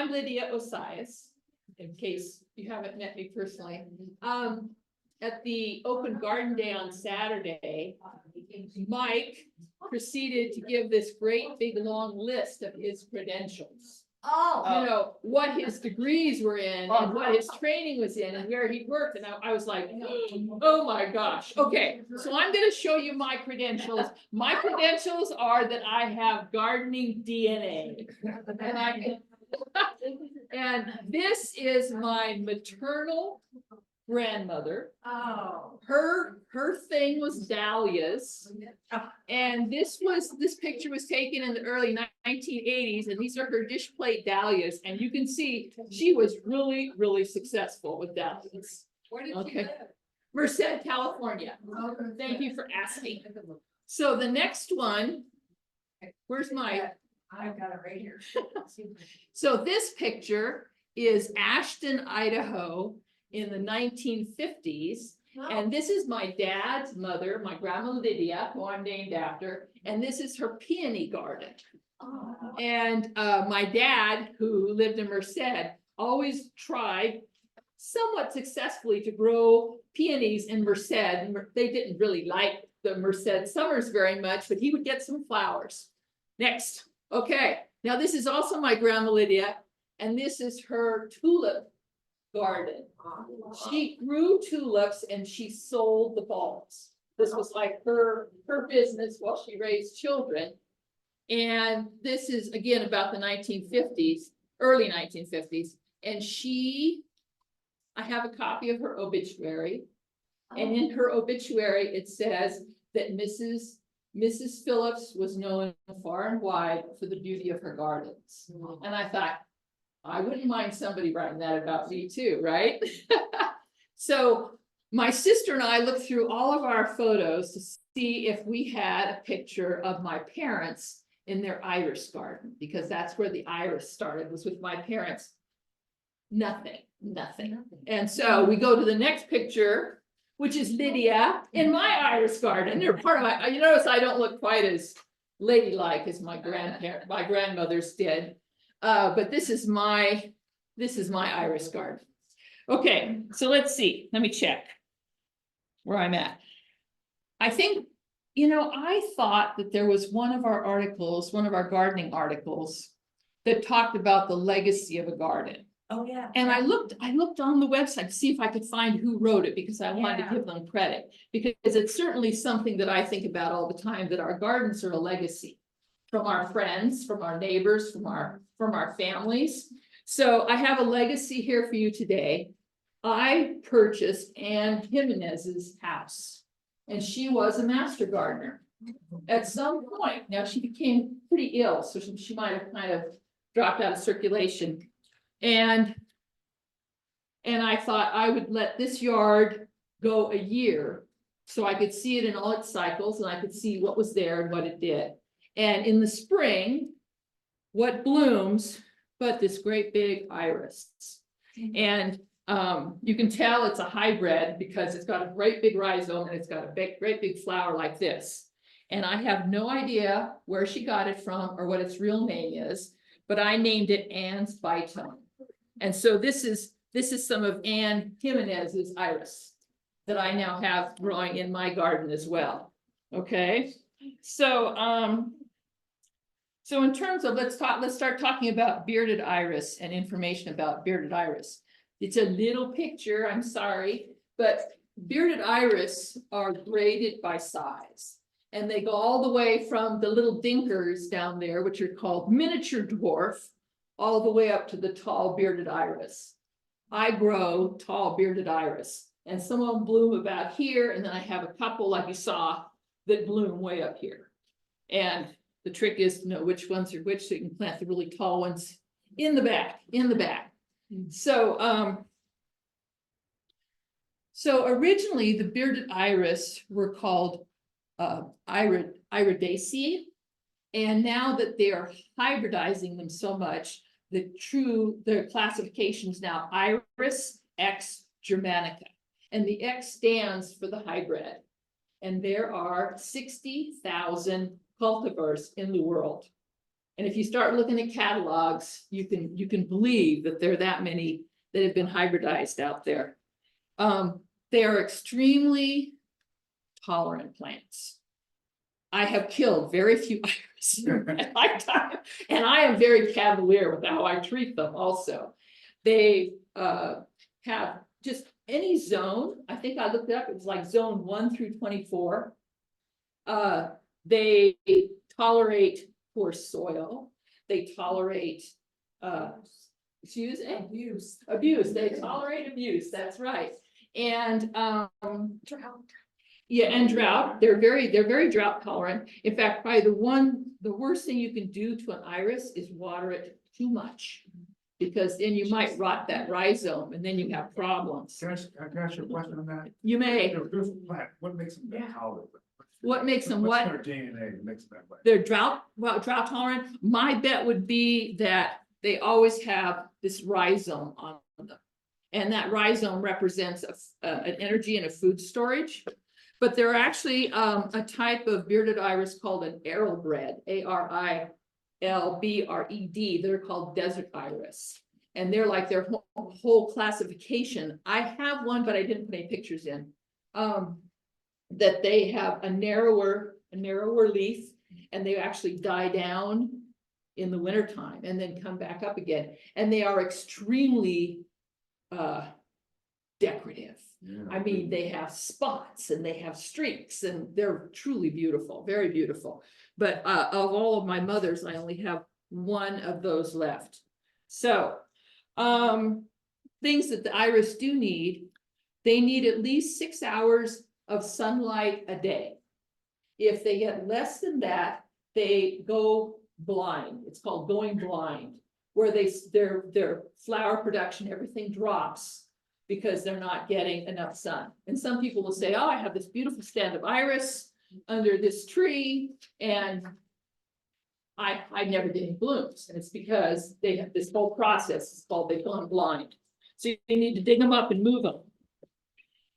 I'm Lydia Osias, in case you haven't met me personally. At the open garden day on Saturday, Mike proceeded to give this great big long list of his credentials. Oh, You know, what his degrees were in and what his training was in and where he worked. And I was like, oh my gosh. Okay, so I'm going to show you my credentials. My credentials are that I have gardening DNA. And this is my maternal grandmother. oh. Her thing was dahlias. And this picture was taken in the early 1980s, and these are her dish plate dahlias. And you can see she was really, really successful with dahlias. Where did Okay. you live? Merced, California. Thank you for asking. So the next one, where's my? I've got it right here. So this picture is Ashton, Idaho in the 1950s. And this is my dad's mother, my grandma Lydia, who I'm named after. And this is her peony garden. Oh. And my dad, who lived in Merced, always tried somewhat successfully to grow peonies in Merced. They didn't really like the Merced summers very much, but he would get some flowers. Next. Okay, now this is also my grandma Lydia, and this is her tulip garden. She grew tulips and she sold the bulbs. This was like her business while she raised children. And this is again about the 1950s, early 1950s. And I have a copy of her obituary. And in her obituary, it says that Mrs. Phillips was known far and wide for the beauty of her gardens. And I thought, I wouldn't mind somebody writing that about me too, right? So my sister and I looked through all of our photos to see if we had a picture of my parents in their iris garden, because that's where the iris started, was with my parents. Nothing. And so we go to the next picture, which is Lydia in my iris garden. They're part of my, you notice I don't look quite as ladylike as my grandmothers did. But this is my iris garden. Okay, so let's see. Let me check where I'm at. I think, I thought that there was one of our gardening articles that talked about the legacy of a garden. Oh, yeah. And I looked on the website to see if I could find who wrote it, because I wanted to give them credit, because it's certainly something that I think about all the time, that our gardens are a legacy from our friends, from our neighbors, from our families. So I have a legacy here for you today. I purchased Ann Jimenez's house, and she was a master gardener at some point. Now she became pretty ill, so she might have kind of dropped out of circulation. And I thought I would let this yard go a year so I could see it in all its cycles, and I could see what was there and what it did. And in the spring, what blooms but this great big iris. And you can tell it's a hybrid because it's got a great big rhizome and it's got a great big flower like this. And I have no idea where she got it from or what its real name is, but I named it Ann's Bitone. And so this is some of Ann Jimenez's iris that I now have growing in my garden as well. Okay, so in terms of, let's start talking about bearded iris and information about bearded iris. It's a little picture, I'm sorry, but bearded iris are graded by size. And they go all the way from the little dinkers down there, which are called miniature dwarf, all the way up to the tall bearded iris. I grow tall bearded iris, and some of them bloom about here, and then I have a couple, like you saw, that bloom way up here. And the trick is to know which ones are which, so you can plant the really tall ones in the back. So originally the bearded iris were called iridaceae, and now that they are hybridizing them so much, the classification is now Iris X Germanica, and the X stands for the hybrid. And there are 60,000 cultivars in the world. And if you start looking at catalogs, you can believe that there are that many that have been hybridized out there. They are extremely tolerant plants. I have killed very few iris in my lifetime, and I am very cavalier with how I treat them also. They have just any zone. I think I looked it up, it was like zone 1 through 24. They tolerate poor soil. They tolerate abuse. They tolerate abuse. That's right. And drought. Yeah, and drought. They're very drought tolerant. In fact, probably the worst thing you can do to an iris is water it too much, because then you might rot that rhizome and then you have problems. Can I ask you a question on that? You may. They're a beautiful plant. What makes them that tolerant? What makes them What's what? their DNA that makes them that way? They're drought tolerant. My bet would be that they always have this rhizome on them. And that rhizome represents an energy and a food storage. But they're actually a type of bearded iris called an arylbred, ARILBRED. They're called desert iris. And they're like their whole classification. I have one, but I didn't put any pictures in. That they have a narrower leaf, and they actually die down in the wintertime and then come back up again. And they are extremely decorative. Yeah. I mean, they have spots and they have streaks, and they're truly beautiful, very beautiful. But of all of my mothers, I only have one of those left. So things that the iris do need, they need at least 6 hours of sunlight a day. If they get less than that, they go blind. It's called going blind, where their flower production, everything drops because they're not getting enough sun. And some people will say, oh, I have this beautiful stand of iris under this tree, and I never get any blooms. And it's because they have this whole process. It's called they've gone blind. So you need to dig them up and move them.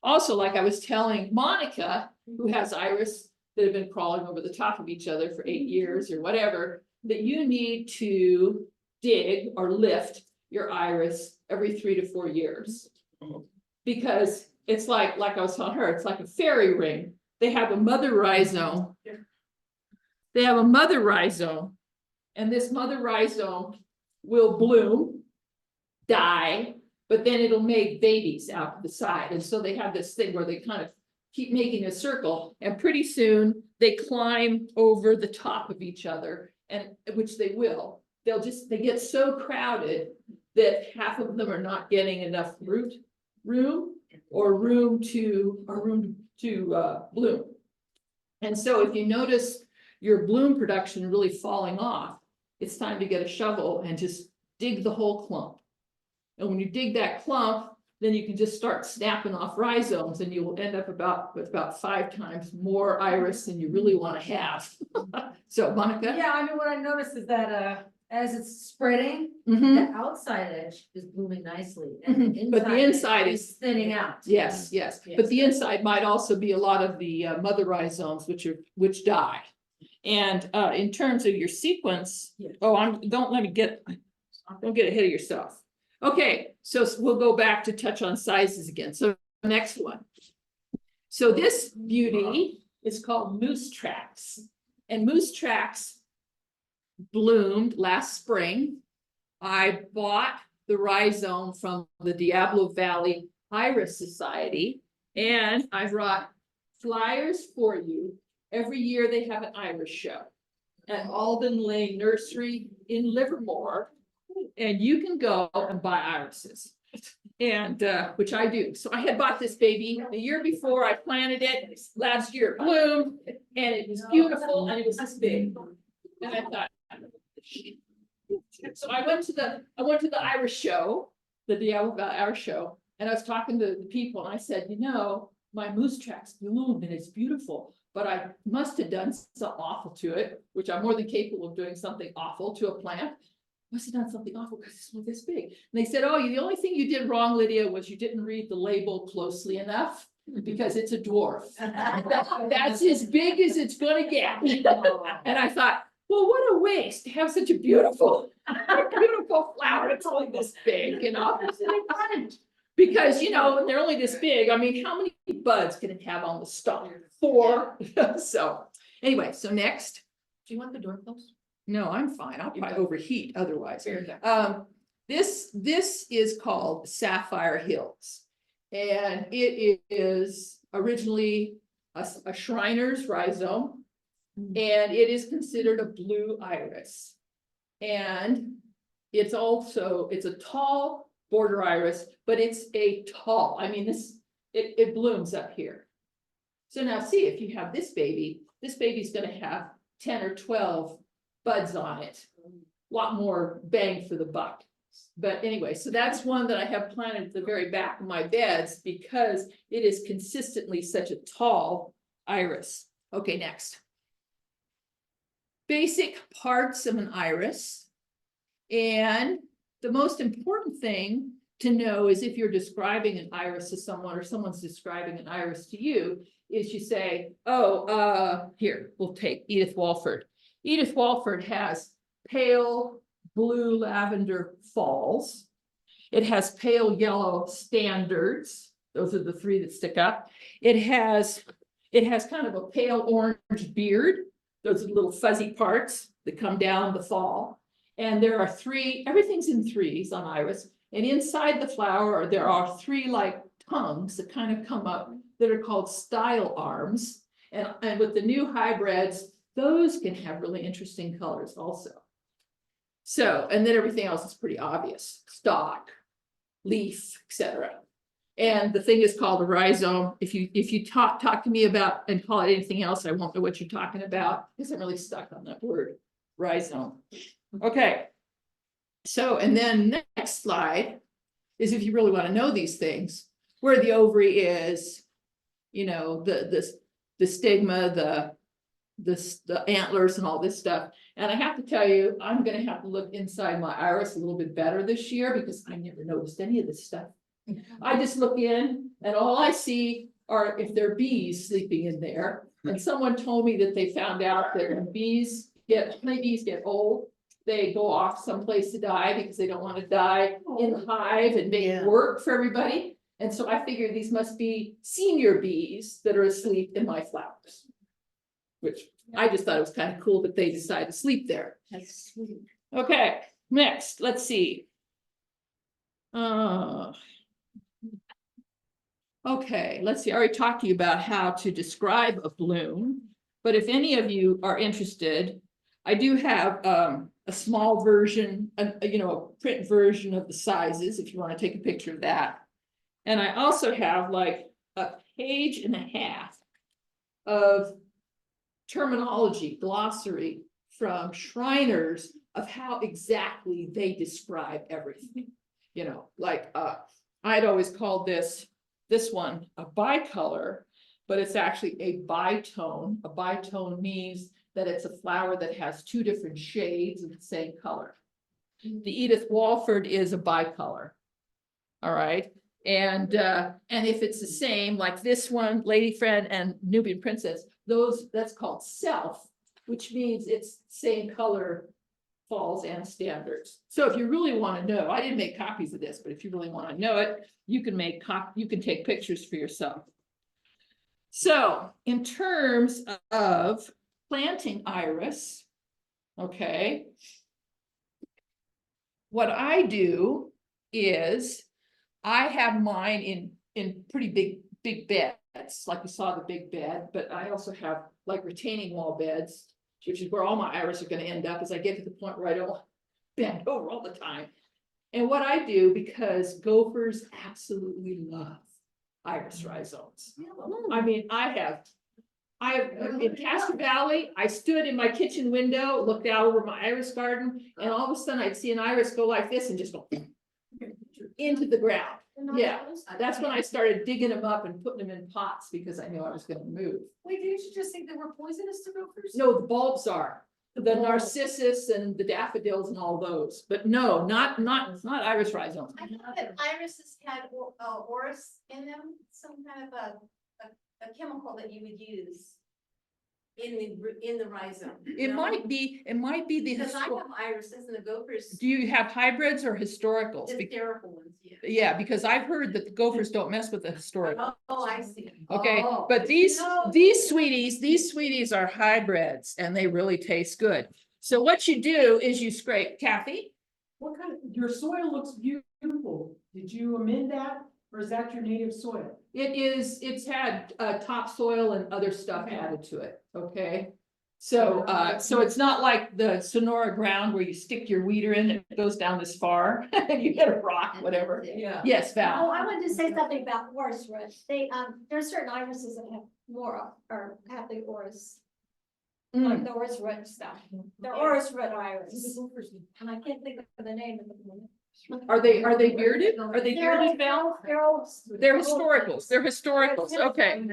Also, like I was telling Monica, who has iris that have been crawling over the top of each other for 8 years or whatever, that you need to dig or lift your iris every 3 to 4 years. Because it's like I was telling her, it's like a fairy ring. They have a mother rhizome. They have a mother rhizome, and this mother rhizome will bloom, die, but then it'll make babies out the side. And so they have this thing where they kind of keep making a circle, and pretty soon they climb over the top of each other, and which they will. They get so crowded that half of them are not getting enough room to bloom. And so if you notice your bloom production really falling off, it's time to get a shovel and just dig the whole clump. And when you dig that clump, then you can just start snapping off rhizomes, and you will end up with about 5 times more iris than you really want to have. So Monica? Yeah, I mean, what I noticed is that as it's spreading, Mhm. the outside edge is blooming nicely. And Mhm. But the inside edge is- thinning out. Yes, but the inside might also be a lot of the mother rhizomes, which die. And in terms of your sequence, Yeah. don't get ahead of yourself. Okay, so we'll go back to touch on sizes again. So next one. So this beauty is called moose tracks, and moose tracks bloomed last spring. I bought the rhizome from the Diablo Valley Iris Society, and I brought flyers for you. Every year they have an iris show at Alden Lane Nursery in Livermore, and you can go and buy irises, and which I do. So I had bought this baby the year before. I planted it last year, it bloomed, and it was beautiful, and it was this big. And I thought, so I went to the Irish show, the Diablo Valley Irish show, and I was talking to the people, and I said, you know, my moose tracks bloomed and it's beautiful, but I must have done something awful to it, which I'm more than capable of doing something awful to a plant. Must have done something awful because it's this big. And they said, oh, the only thing you did wrong, Lydia, was you didn't read the label closely enough, because it's a dwarf. That's as big as it's gonna get. And I thought, well, what a waste to have such a beautiful, beautiful flower. It's only this big, you know? Because, you know, when they're only this big, I mean, how many buds can it have on the stalk? 4. So, anyway, so next. Do you want the door closed? No, I'm fine. I'll probably overheat otherwise. Fair enough. This is called Sapphire Hills. And it is originally a Shriner's rhizome. And it is considered a blue iris. And it's a tall border iris, but it's a tall, I mean, it blooms up here. So now see, if you have this baby's gonna have 10 or 12 buds on it. A lot more bang for the buck. But anyway, so that's one that I have planted at the very back of my beds because it is consistently such a tall iris. Okay, next. Basic parts of an iris. And the most important thing to know is if you're describing an iris to someone or someone's describing an iris to you, is you say, oh, here, we'll take Edith Walford. Edith Walford has pale blue lavender falls. It has pale yellow standards. Those are the 3 that stick up. It has kind of a pale orange beard. Those are the little fuzzy parts that come down the fall. And there are 3, everything's in 3s on iris. And inside the flower, there are 3 like tongues that kind of come up that are called style arms. And with the new hybrids, those can have really interesting colors also. So, and then everything else is pretty obvious, stalk, leaf, etc. And the thing is called a rhizome. If you talk to me about and call it anything else, I won't know what you're talking about because I'm really stuck on that word, rhizome. Okay. So, and then next slide is if you really want to know these things, where the ovary is, you know, the stigma, the antlers and all this stuff. And I have to tell you, I'm going to have to look inside my iris a little bit better this year because I never noticed any of this stuff. I just look in and all I see are if there are bees sleeping in there. And someone told me that they found out that when honeybees get old, they go off someplace to die because they don't want to die in the hive and make work for everybody. And so I figured these must be senior bees that are asleep in my flowers, which I just thought it was kind of cool that they decided to sleep there. That's sweet. Okay, next, let's see. Okay, let's see. I already talked to you about how to describe a bloom, but if any of you are interested, I do have a small version, you know, a print version of the sizes if you want to take a picture of that. And I also have like a page and a half of terminology, glossary from Shriners of how exactly they describe everything. You know, like I'd always called this one a bicolor, but it's actually a bitone. A bitone means that it's a flower that has 2 different shades of the same color. The Edith Walford is a bicolor. All right. And if it's the same, like this one, Lady Friend and Nubian Princess, that's called self, which means it's same color falls and standards. So if you really want to know, I didn't make copies of this, but if you really want to know it, you can take pictures for yourself. So in terms of planting iris, okay, what I do is I have mine in pretty big beds, like you saw the big bed, but I also have like retaining wall beds, which is where all my iris are going to end up as I get to the point where I don't bend over all the time. And what I do, because gophers absolutely love iris rhizomes. I mean, I have in Castro Valley, I stood in my kitchen window, looked out over my iris garden, and all of a sudden I'd see an iris go like this and just go into the ground. Yeah, that's when I started digging them up and putting them in pots because I knew I was going to move. Wait, didn't you just think they were poisonous to gophers? No, the bulbs are. The narcissus and the daffodils and all those, but no, not iris rhizomes. I thought that irises had orris in them, some kind of a chemical that you would use. in the rhizome. It might be the Because I histor- have irises and the gophers, do you have hybrids or historicals? hysterical ones, yeah. Yeah, because I've heard that the gophers don't mess with the historical. Oh, I see. Okay, Oh. but these No. sweeties are hybrids and they really taste good. So what you do is you scrape, Kathy? What kind of, your soil looks beautiful. Did you amend that, or is that your native soil? It's had topsoil and other stuff added to it, okay? So so it's not like the Sonora ground where you stick your weeder in, it goes down this far and you get a rock, whatever. Yeah. Yes, Oh, Val. I wanted to say something about orris root. They, there are certain irises that have more, or have the orris, like Mm. the orris root stuff. They're orris root iris. And I can't think of the name of them. Are they bearded? Are they bearded, Val? They're historicals, okay.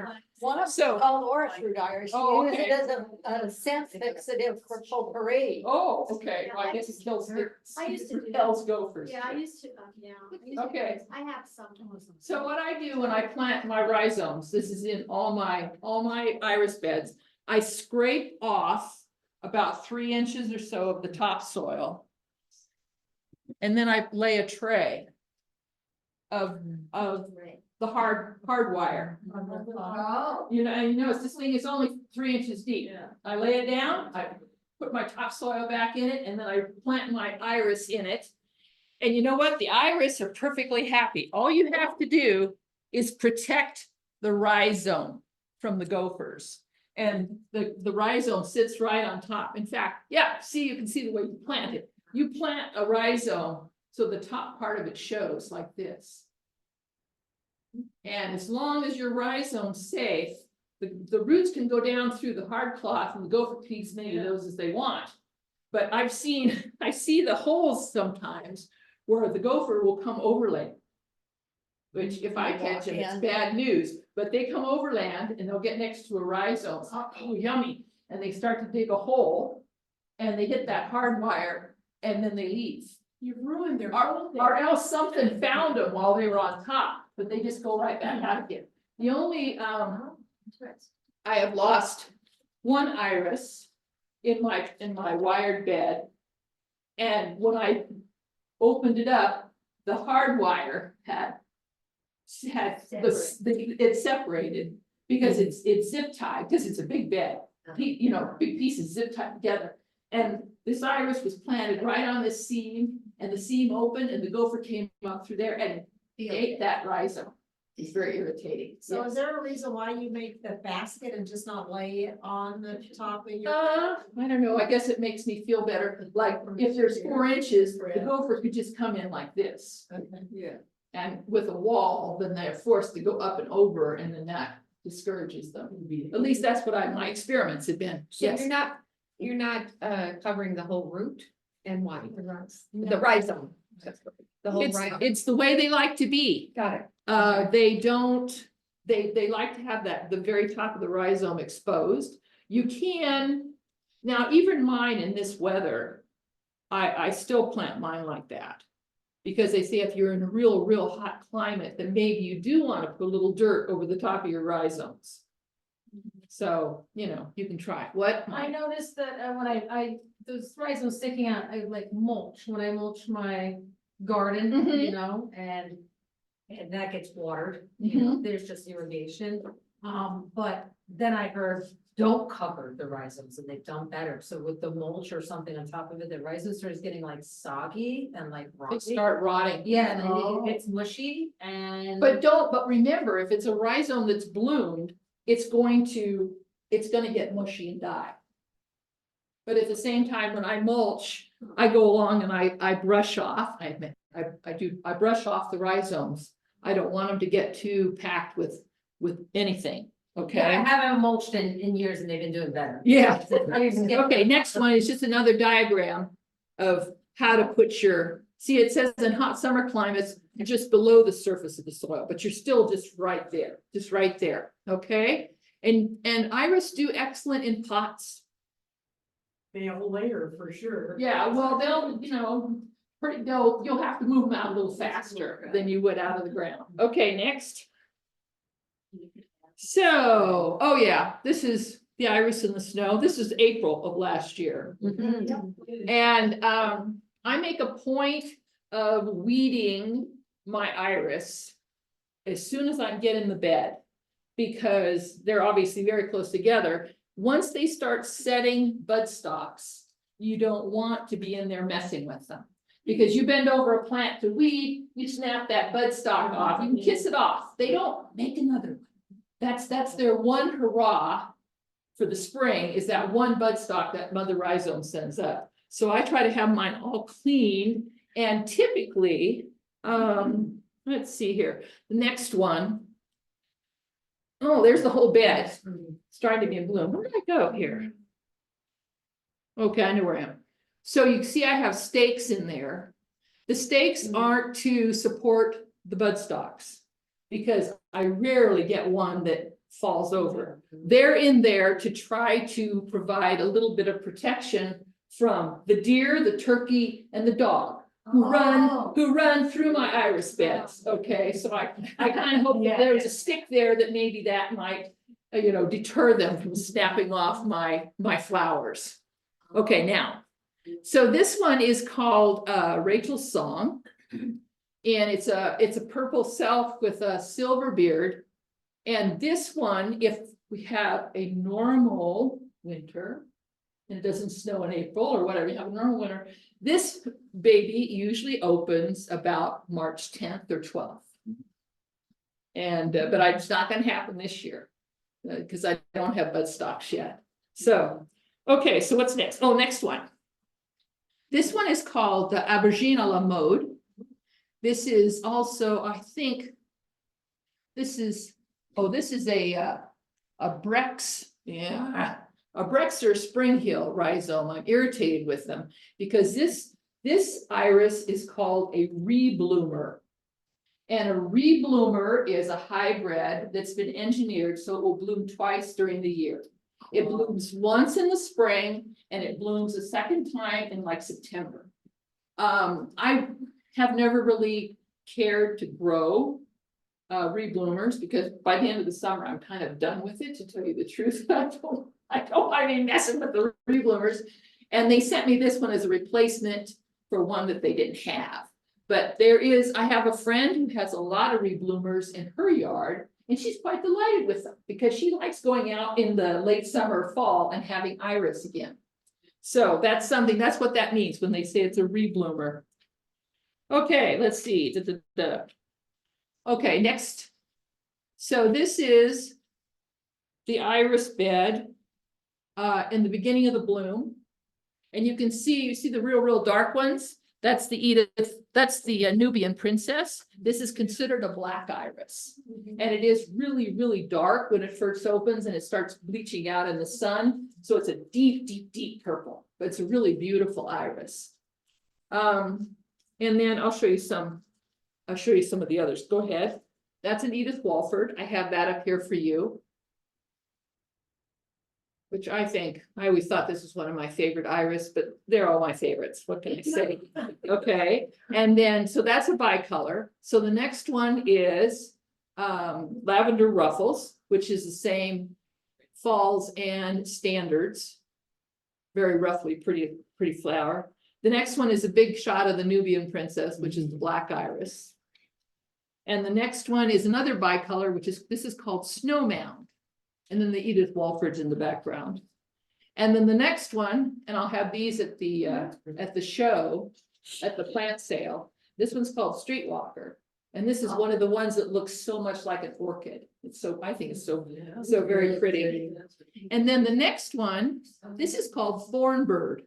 One of So- them called orris root iris, Oh, you use okay. it as a scent fixative for potpourri. Oh, okay, well, I guess it kills, I used to do that. kills gophers. Yeah, I used to, yeah. I used to do Okay. this. I have some. So what I do when I plant my rhizomes, this is in all my iris beds, I scrape off about 3 inches or so of the topsoil. And then I lay a tray of the hard wire. Oh. You know, and you notice this thing is only 3 inches deep. I lay it down, I put my topsoil back in it, and then I plant my iris in it. And you know what? The iris are perfectly happy. All you have to do is protect the rhizome from the gophers. And the rhizome sits right on top. In fact, yeah, see, you can see the way you plant it. You plant a rhizome, so the top part of it shows like this. And as long as your rhizome's safe, the roots can go down through the hard cloth and the gopher piece many of those as they want. But I see the holes sometimes where the gopher will come overland. Which if I catch them, it's bad news, but they come overland and they'll get next to a rhizome, oh, yummy. And they start to dig a hole and they hit that hard wire and then they leave. You've ruined their. Or else something found them while they were on top, but they just go right back out again. The only, I have lost one iris in my wired bed. And when I opened it up, the hard wire it separated because it's zip tied, because it's a big bed. Big pieces zip tied together. And this iris was planted right on this seam, and the seam opened and the gopher came up through there and ate that rhizome. It's very irritating. So is there a reason why you make the basket and just not lay it on the top of your? I don't know, I guess it makes me feel better, like if there's 4 inches, the gopher could just come in like this. Yeah. And with a wall, then they're forced to go up and over, and then that discourages them. At least that's what my experiments have been. So Yes, you're not covering the whole root and why? No. The rhizome. The whole it's rhizome. the way they like to be. Got it. They like to have the very top of the rhizome exposed. You can, now even mine in this weather, I still plant mine like that. Because they say if you're in a real hot climate, then maybe you do want to put a little dirt over the top of your rhizomes. So, you can try it. What? I noticed that when I those rhizomes sticking out, I like mulch, when I mulch my garden, Mhm. you know, and that gets watered, there's just irrigation. But then I heard, don't cover the rhizomes, and they've done better. So with the mulch or something on top of it, the rhizome starts getting like soggy and like They rotty. start rotting. Yeah, and then it gets mushy and. But remember, if it's a rhizome that's bloomed, it's gonna get mushy and die. But at the same time, when I mulch, I go along and I brush off, I admit, I brush off the rhizomes. I don't want them to get too packed with anything, Yeah, I okay? haven't mulched in years and they've been doing better. Yeah. I used to get- Okay, next one is just another diagram of how to put see, it says in hot summer climates, you're just below the surface of the soil, but you're still just right there, okay? And iris do excellent in pots. They have a layer for sure. Yeah, well, you'll have to move them out a little faster than you would out of the ground. Okay, next. So, oh yeah, this is the iris in the snow. This is April of last year. And I make a point of weeding my iris as soon as I get in the bed, because they're obviously very close together. Once they start setting budstalks, you don't want to be in there messing with them. Because you bend over a plant to weed, you snap that budstalk off, you can kiss it off. They don't make another one. That's their one hurrah for the spring, is that one buddstock that mother rhizome sends up. So I try to have mine all clean, and typically, let's see here, the next one. Oh, there's the whole bed. It's starting to be in bloom. Where did I go here? Okay, I know where I am. So you see I have stakes in there. The stakes aren't to support the budstalks, because I rarely get one that falls over. They're in there to try to provide a little bit of protection from the deer, the turkey, and the dog who run through my iris beds. Okay, so I kind of hope that there was a stick there that maybe that might, deter them from snapping off my flowers. Okay, now, so this one is called Rachel's Song, and it's a purple self with a silver beard. And this one, if we have a normal winter, and it doesn't snow in April or whatever, you have a normal winter, this baby usually opens about March 10th or 12th. And, but it's not gonna happen this year, because I don't have budstalks yet. So, okay, so what's next? Oh, next one. This one is called the Aubergine à la mode. This is also, I think, this is a Brex, a Brexer Springhill rhizome. I'm irritated with them because this iris is called a rebloomer. And a rebloomer is a hybrid that's been engineered so it will bloom twice during the year. It blooms once in the spring and it blooms a second time in like September. I have never really cared to grow rebloomers, because by the end of the summer, I'm kind of done with it, to tell you the truth. I mean, messing with the rebloomers. And they sent me this one as a replacement for one that they didn't have. But I have a friend who has a lot of rebloomers in her yard, and she's quite delighted with them because she likes going out in the late summer or fall and having iris again. So that's what that means when they say it's a rebloomer. Okay, let's see. Okay, next. So this is the iris bed in the beginning of the bloom. And you see the real dark ones. That's the Nubian princess. This is considered a black iris. And it is really dark when it first opens and it starts bleaching out in the sun. So it's a deep purple, but it's a really beautiful iris. And then I'll show you some of the others. Go ahead. That's an Edith Walford. I have that up here for you. Which I always thought this was one of my favorite iris, but they're all my favorites. What can I say? Okay. And then, so that's a bicolor. So the next one is Lavender Ruffles, which is the same falls and standards. Very roughly pretty flower. The next one is a big shot of the Nubian princess, which is the black iris. And the next one is another bicolor, this is called Snow Mound. And then the Edith Walford's in the background. And then the next one, and I'll have these at the show, at the plant sale. This one's called Streetwalker. And this is one of the ones that looks so much like an orchid. I think it's so very pretty. And then the next one, this is called Thornbird.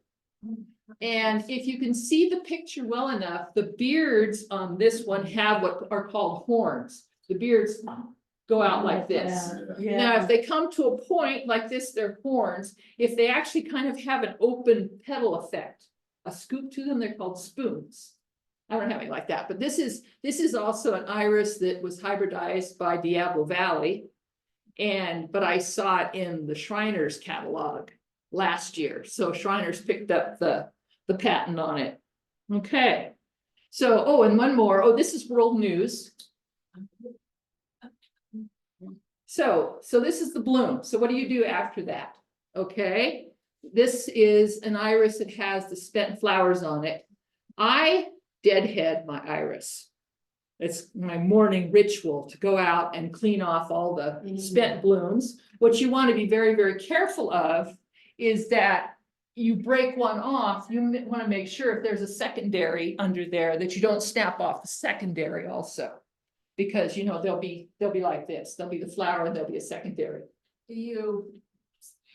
And if you can see the picture well enough, the beards on this one have what are called horns. The beards go out like this. Now, if they come to a point like this, they're horns. If they actually kind of have an open petal effect, a scoop to them, they're called spoons. I don't have any like that, but this is also an iris that was hybridized by Diablo Valley. But I saw it in the Shriners catalog last year. So Shriners picked up the patent on it. Okay. So, and one more. This is World News. So this is the bloom. So what do you do after that? Okay, this is an iris that has the spent flowers on it. I deadhead my iris. It's my morning ritual to go out and clean off all the spent blooms. What you want to be very, very careful of is that you break one off, you want to make sure if there's a secondary under there that you don't snap off the secondary also. Because you know, they'll be like this, there'll be the flower and there'll be a secondary. Do you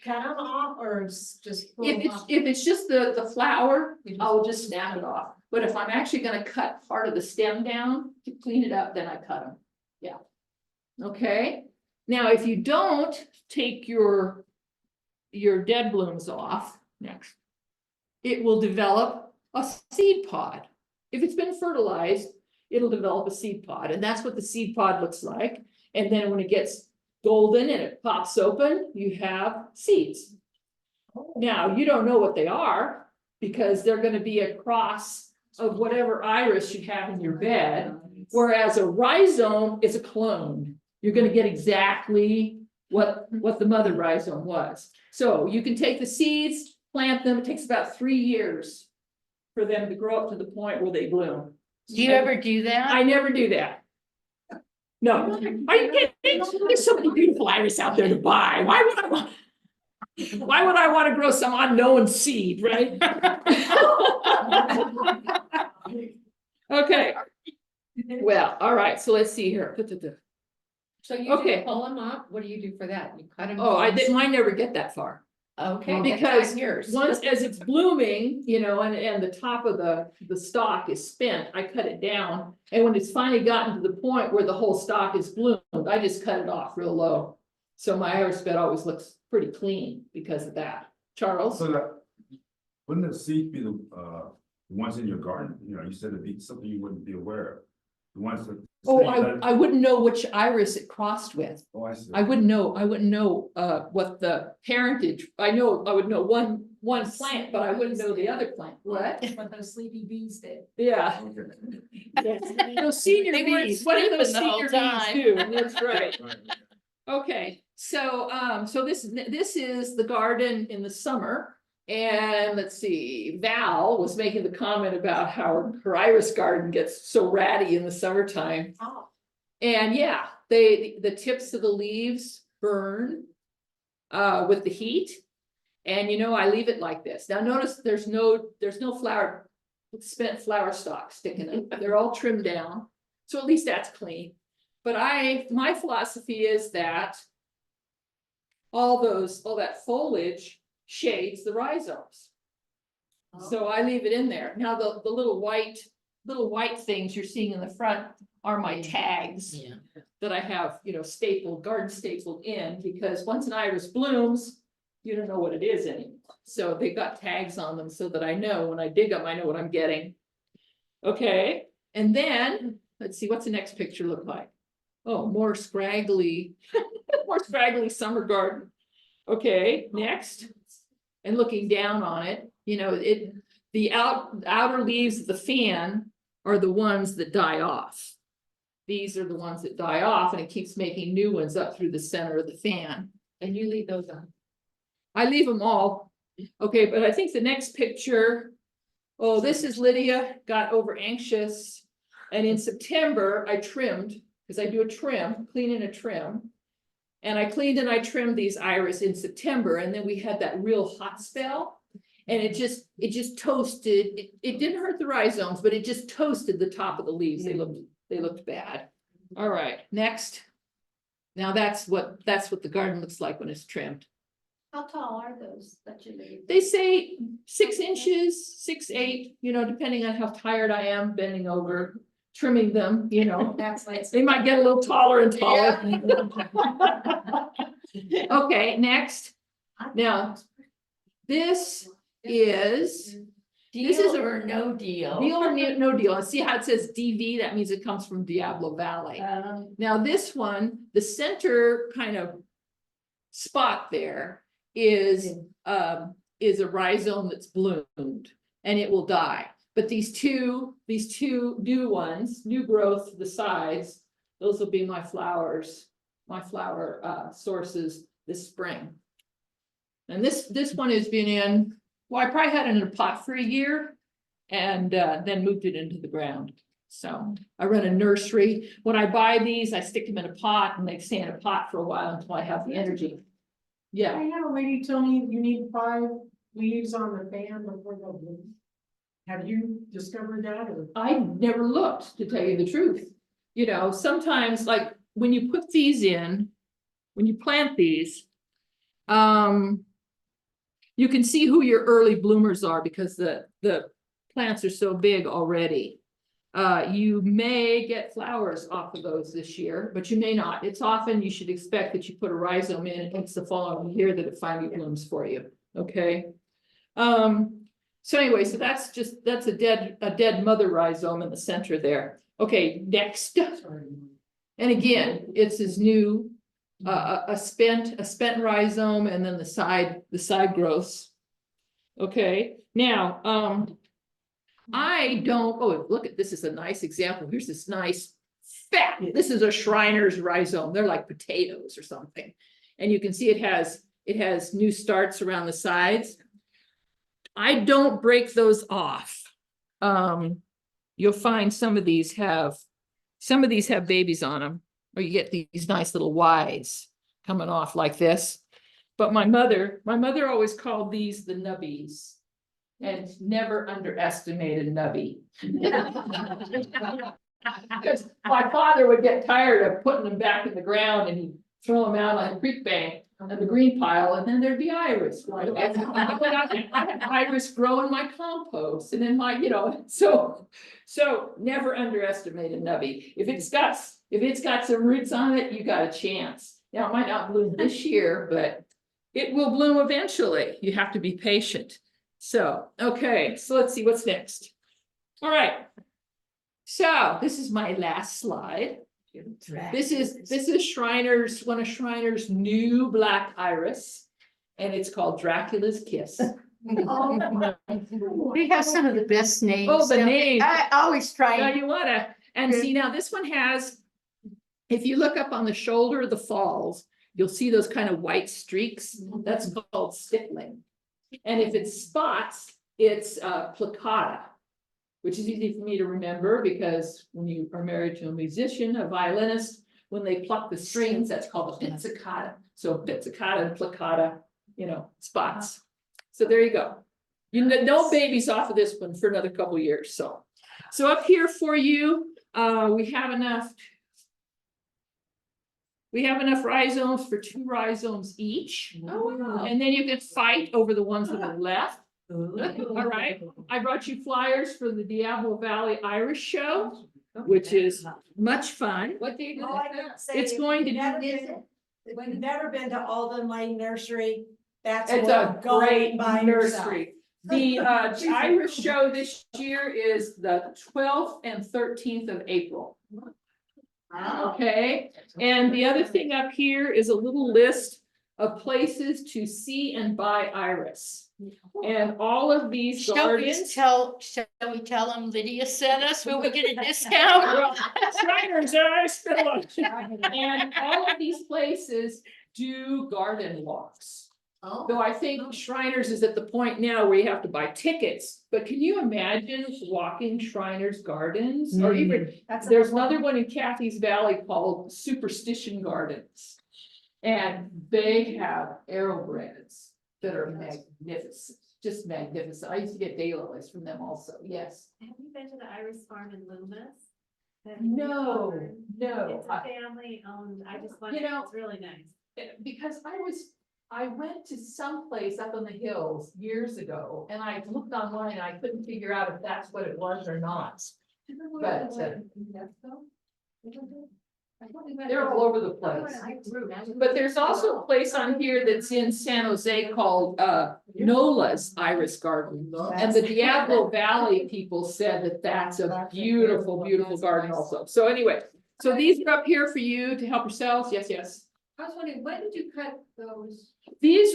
cut them off or just? pull If them it's, off? if it's just the flower, You just- I'll just snap it off. But if I'm actually gonna cut part of the stem down to clean it up, then I cut them. Yeah. Okay, now if you don't take your dead blooms off, next, it will develop a seed pod. If it's been fertilized, it'll develop a seed pod, and that's what the seed pod looks like. And then when it gets golden and it pops open, you have seeds. Now, you don't know what they are because they're gonna be a cross of whatever iris you have in your bed, whereas a rhizome is a clone. You're gonna get exactly what the mother rhizome was. So you can take the seeds, plant them, it takes about 3 years for them to grow up to the point where they bloom. Do you ever do that? I never do that. No, are you kidding? There's so many beautiful iris out there to buy. Why would I want to grow some unknown seed, right? Okay. Well, all right, so let's see here. So you Okay. just pull them up, what do you do for that? You cut them? Oh, mine never get that far. Okay, Because that's not yours. Once, as it's blooming, you know, and the top of the stalk is spent, I cut it down. And when it's finally gotten to the point where the whole stalk is bloomed, I just cut it off real low. So my iris bed always looks pretty clean because of that. Charles? So that, wouldn't the seed be the ones in your garden? You know, you said it'd be something you wouldn't be aware of. The ones that. Oh, I wouldn't know which iris it crossed with. Oh, I see. I wouldn't know what the parentage, I would know one plant, but I wouldn't know the other plant. What? What those sleepy bees did. Yeah. Okay. Those senior They weren't bees, what do those sleeping the whole senior bees time. do? That's right. Right. Okay, so this is the garden in the summer. And let's see, Val was making the comment about how her iris garden gets so ratty in the summertime. Oh. And yeah, the tips of the leaves burn with the heat. And you know, I leave it like this. Now notice there's no spent flower stalks sticking up. They're all trimmed down. So at least that's clean. But my philosophy is that all that foliage shades the rhizomes. So I leave it in there. Now the little white things you're seeing in the front are my tags that I have, you know, garden stapled in, because once an iris blooms, you don't know what it is anymore. So they got tags on them so that I know when I dig them, I know what I'm getting. Okay, and then let's see, what's the next picture look like? Oh, more scraggly, more scraggly summer garden. Okay, next. And looking down on it, you know, the outer leaves of the fan are the ones that die off. These are the ones that die off, and it keeps making new ones up through the center of the fan. And you leave those on. I leave them all. Okay, but I think the next picture, oh, this is Lydia got over anxious. And in September, I trimmed, because I do a trim, clean and a trim. And I cleaned and I trimmed these iris in September, and then we had that real hot spell. And it just toasted, it didn't hurt the rhizomes, but it just toasted the top of the leaves. They looked bad. All right, next. Now that's what the garden looks like when it's trimmed. How tall are those that you leave? They say 6 inches, 6, 8, you know, depending on how tired I am bending over, trimming them, you know. That's like. They might get a little taller and taller. Okay, next. Now, this is This is Deal a- or no deal? deal or no deal. And see how it says DV? That means it comes from Diablo Valley. Now this one, the center kind of spot there is a rhizome that's bloomed and it will die. But these two new ones, new growth, the sides, those will be my flower sources this spring. And this one has been in, well, I probably had it in a pot for a year. And then moved it into the ground. So I run a nursery. When I buy these, I stick them in a pot and they stay in a pot for a while until I have the energy. Yeah, I had a lady tell me you need 5 leaves on the fan before they'll bloom. Have you discovered that or? I never looked, to tell you the truth. You know, sometimes like when you put these in, when you plant these, you can see who your early bloomers are because the plants are so big already. You may get flowers off of those this year, but you may not. It's often you should expect that you put a rhizome in and it's the following year that it finally blooms for you, okay? So anyway, so that's a dead mother rhizome in the center there. Okay, next. And again, it's his new, a spent rhizome and then the side growths. Okay, now, I don't, oh, look at, this is a nice example. Here's this nice fat, this is a Shriner's rhizome. They're like potatoes or something. And you can see it has new starts around the sides. I don't break those off. You'll find some of these have babies on them, or you get these nice little Ys coming off like this. But my mother always called these the nubbies. And never underestimated nubby. Because my father would get tired of putting them back in the ground and he'd throw them out on the creek bank on the green pile, and then there'd be iris. I had iris grow in my compost and in my, you know, so never underestimated nubby. If it's got some roots on it, you got a chance. Now, it might not bloom this year, but it will bloom eventually. You have to be patient. So, okay, so let's see what's next. All right. So this is my last slide. This is Shriner's, one of Shriner's new black iris, and it's called Dracula's Kiss. They have some of the best names. Oh, the don't they? names. I always Now try. you wanna, and see now this one has, if you look up on the shoulder of the falls, you'll see those kind of white streaks. That's called stippling. And if it's spots, it's placata, which is easy for me to remember because when you are married to a musician, a violinist, when they pluck the strings, that's called a pizzicata. So pizzicata and placata, you know, spots. So there you go. You know, no babies off of this one for another couple years. So up here for you, we have enough rhizomes for 2 rhizomes each. And then you can fight over the ones that are left. All right. I brought you flyers for the Diablo Valley Irish Show, which is much fun. What do you All I can say, It's if going to you've never be, been- If you've never been to Alden Lane Nursery, that's it's where a go great by yourself. nursery. The Irish Show this year is the 12th and 13th of April. Okay, and the other thing up here is a little list of places to see and buy iris. And all of these Shall we gardens. tell them Lydia sent us? Will we get a discount? Shriners, and all of these places do garden walks. Though I think Shriners is at the point now where you have to buy tickets, but can you imagine walking Shriners Gardens? Or even, there's another one in Kathy's Valley called Superstition Gardens. And they have arrowbreds that are magnificent, just magnificent. I used to get daylilies from them also, yes. Have you been to the Iris Farm in Loomis? No. It's a family owned, I just went, You know, it's really nice. Because I went to some place up on the hills years ago and I looked online and I couldn't figure out if that's what it was or not. But they're all over the place. But there's also a place on here that's in San Jose called Nola's Iris Garden. And the Diablo Valley people said that that's a beautiful, beautiful garden also. So anyway, so these are up here for you to help yourselves. Yes, yes. I was wondering, when did you cut those?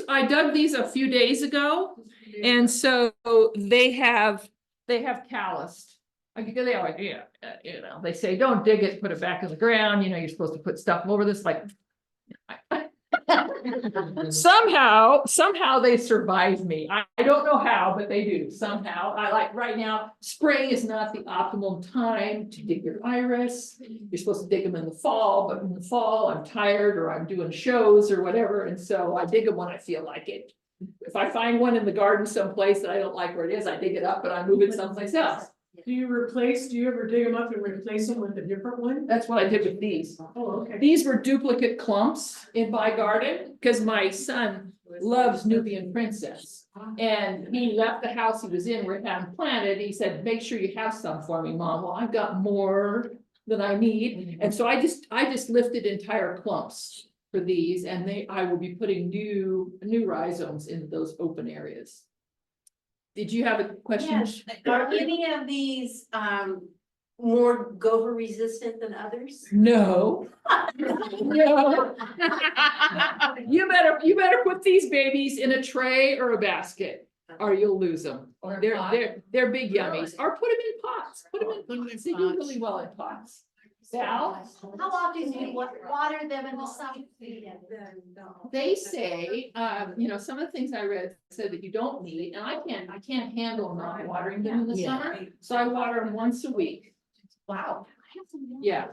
I dug these a few days ago, and so they have calloused. Like they always, yeah, you know, they say, don't dig it, put it back in the ground, you know, you're supposed to put stuff over this, like. Somehow they survive me. I don't know how, but they do somehow. I like right now, spring is not the optimal time to dig your iris. You're supposed to dig them in the fall, but in the fall I'm tired or I'm doing shows or whatever. And so I dig them when I feel like it. If I find one in the garden someplace that I don't like where it is, I dig it up and I move it someplace else. Do you ever dig them up and replace them with a different one? That's what I did with these. Oh, okay. These were duplicate clumps in my garden, because my son loves Nubian princess. And he left the house he was in where he had them planted. He said, make sure you have some for me, Mom. Well, I've got more than I need. And so I just lifted entire clumps for these, and I will be putting new rhizomes into those open areas. Did you have a question? Yes, are any of these more gopher resistant than others? No. No. You better put these babies in a tray or a basket, or you'll lose them. Or a They're, pot. they're big yummies, or put them in pots, put them in Put 'em in pots, they do pots. really well in pots. Sal, How often do you water them in the summer? they say, some of the things I read said that you don't need, and I can't handle not watering them in the Yeah. summer, so I water them once a week. Wow. Yeah.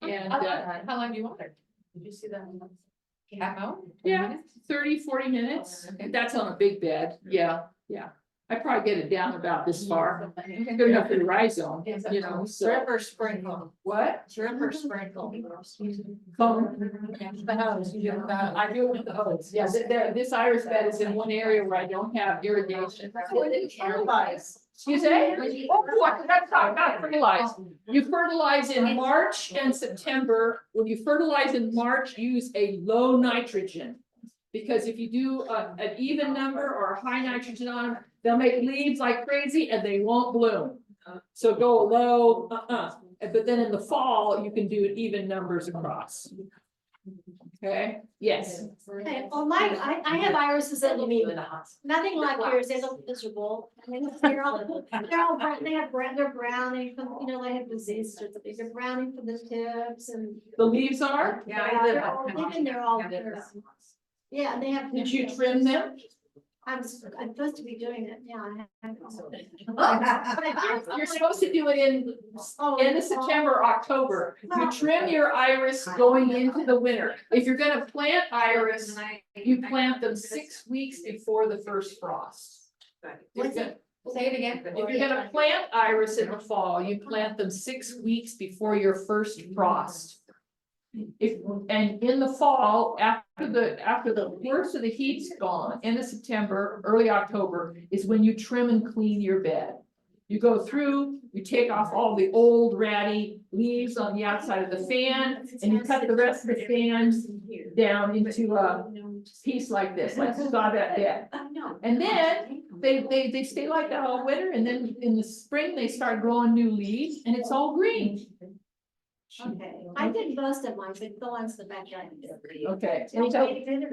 And, How long do you water? Did you see that? Half hour? yeah, 30-40 minutes. That's on a big bed. Yeah. I probably get it down about this far. Good enough for the rhizome, so. Drip or sprinkle? What? Drip or sprinkle? Phone. The hose, you do that. I do it with the hose. Yeah, this iris bed is in one area where I don't have irrigation. Excuse me? Oh, boy, that's not fertilize. You fertilize in March and September. When you fertilize in March, use a low nitrogen. Because if you do an even number or a high nitrogen on them, they'll make leaves like crazy and they won't bloom. So go low, but then in the fall, you can do even numbers across. Okay, yes. Okay, well, I have irises that look nothing like yours, they look miserable. I mean, they're all brown, they're browning from, they have disease, they're browning from the tips and. The leaves are? They're all. Yeah, and they have. Did you trim them? I'm supposed to be doing it, yeah. You're supposed to do it in end of September, October. You trim your iris going into the winter. If you're gonna plant iris, you plant them 6 weeks before the first frost. Say it again. If you're gonna plant iris in the fall, you plant them 6 weeks before your first frost. And in the fall, after the worst of the heat's gone, end of September, early October is when you trim and clean your bed. You go through, you take off all the old ratty leaves on the outside of the fan, and you cut the rest of the fans down into a piece like this, like you saw that bed. And then they stay like that all winter, and then in the spring, they start growing new leaves, and it's all green. Okay, I did most of mine, but the ones in the backyard. Okay, and so,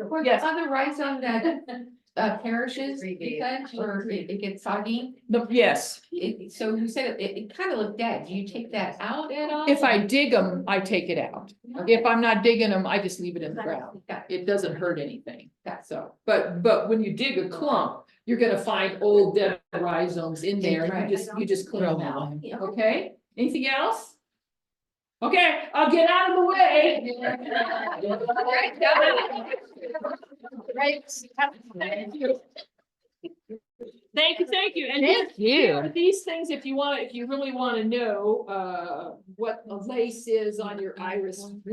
Were Yes. the other rhizome that perishes because, or it gets soggy? yes, So you said it kind of looked dead. Do you take that out at all? if I dig them, I take it out. If I'm not digging them, I just leave it in the ground. It doesn't hurt anything. So, but when you dig a clump, you're gonna find old dead rhizomes in there, and you just clean them out, okay? Anything else? Okay, I'll get out of the way. Thank you. And here are these things, if you really want to know, what a lace is on your iris.